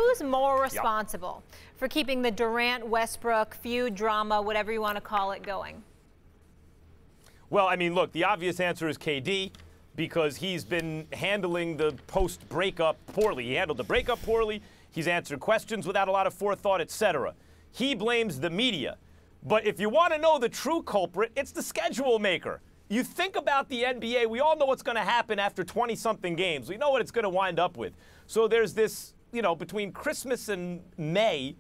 Who's more responsible for keeping the Durant-Westbrook feud, drama, whatever you want to call it, going? Well, I mean, look, the obvious answer is KD, because he's been handling the post-breakup poorly. He handled the breakup poorly. He's answered questions without a lot of forethought, etc. He blames the media. But if you want to know the true culprit, it's the schedule maker. You think about the NBA, we all know what's going to happen after 20-something games. We know what it's going to wind up with. So there's this, between Christmas and May,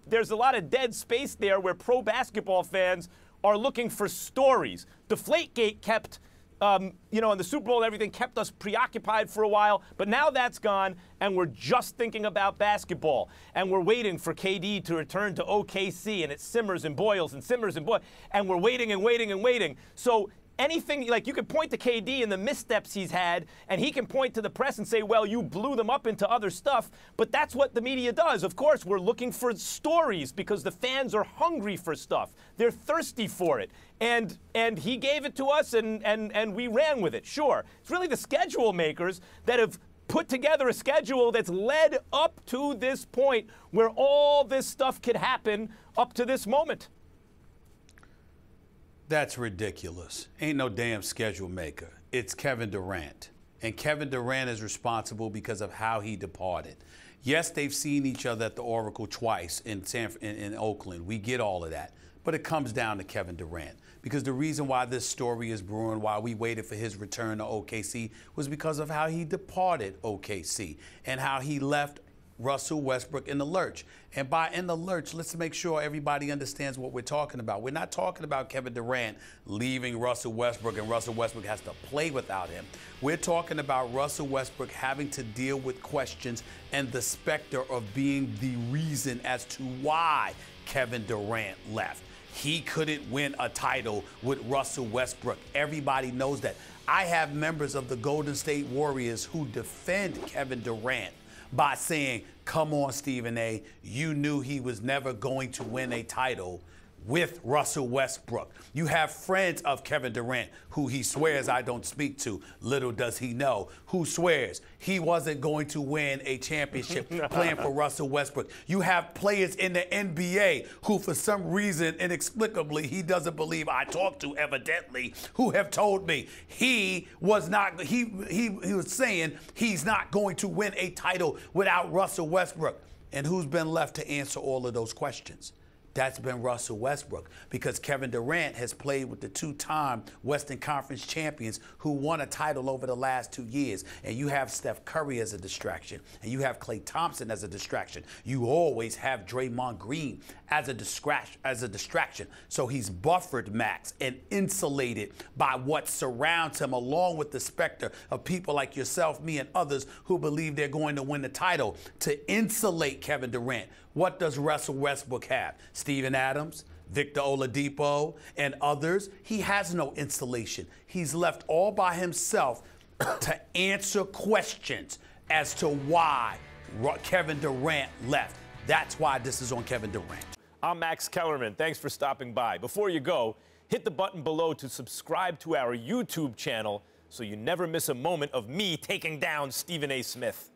there's a lot of dead space there where pro basketball fans are looking for stories. Deflategate kept, and the Super Bowl and everything kept us preoccupied for a while, but now that's gone, and we're just thinking about basketball. And we're waiting for KD to return to OKC, and it simmers and boils and simmers and boils, and we're waiting and waiting and waiting. So anything, like, you could point to KD and the missteps he's had, and he can point to the press and say, well, you blew them up into other stuff, but that's what the media does. Of course, we're looking for stories because the fans are hungry for stuff. They're thirsty for it. And he gave it to us, and we ran with it, sure. It's really the schedule makers that have put together a schedule that's led up to this point where all this stuff could happen up to this moment. That's ridiculous. Ain't no damn schedule maker. It's Kevin Durant. And Kevin Durant is responsible because of how he departed. Yes, they've seen each other at the Oracle twice in Oakland. We get all of that. But it comes down to Kevin Durant. Because the reason why this story is brewing, why we waited for his return to OKC, was because of how he departed OKC and how he left Russell Westbrook in the lurch. And by in the lurch, let's make sure everybody understands what we're talking about. We're not talking about Kevin Durant leaving Russell Westbrook and Russell Westbrook has to play without him. We're talking about Russell Westbrook having to deal with questions and the specter of being the reason as to why Kevin Durant left. He couldn't win a title with Russell Westbrook. Everybody knows that. I have members of the Golden State Warriors who defend Kevin Durant by saying, come on, Stephen A., you knew he was never going to win a title with Russell Westbrook. You have friends of Kevin Durant who he swears I don't speak to, little does he know, who swears he wasn't going to win a championship playing for Russell Westbrook. You have players in the NBA who, for some reason, inexplicably, he doesn't believe I talk to, evidently, who have told me he was not, he was saying he's not going to win a title without Russell Westbrook. And who's been left to answer all of those questions? That's been Russell Westbrook, because Kevin Durant has played with the two-time Western Conference champions who won a title over the last 2 years. And you have Steph Curry as a distraction, and you have Klay Thompson as a distraction. You always have Draymond Green as a distraction. So he's buffered Max and insulated by what surrounds him, along with the specter of people like yourself, me, and others who believe they're going to win the title. To insulate Kevin Durant, what does Russell Westbrook have? Steven Adams, Victor Oladipo, and others. He has no insulation. He's left all by himself to answer questions as to why Kevin Durant left. That's why this is on Kevin Durant. I'm Max Kellerman. Thanks for stopping by. Before you go, hit the button below to subscribe to our YouTube channel so you never miss a moment of me taking down Stephen A. Smith.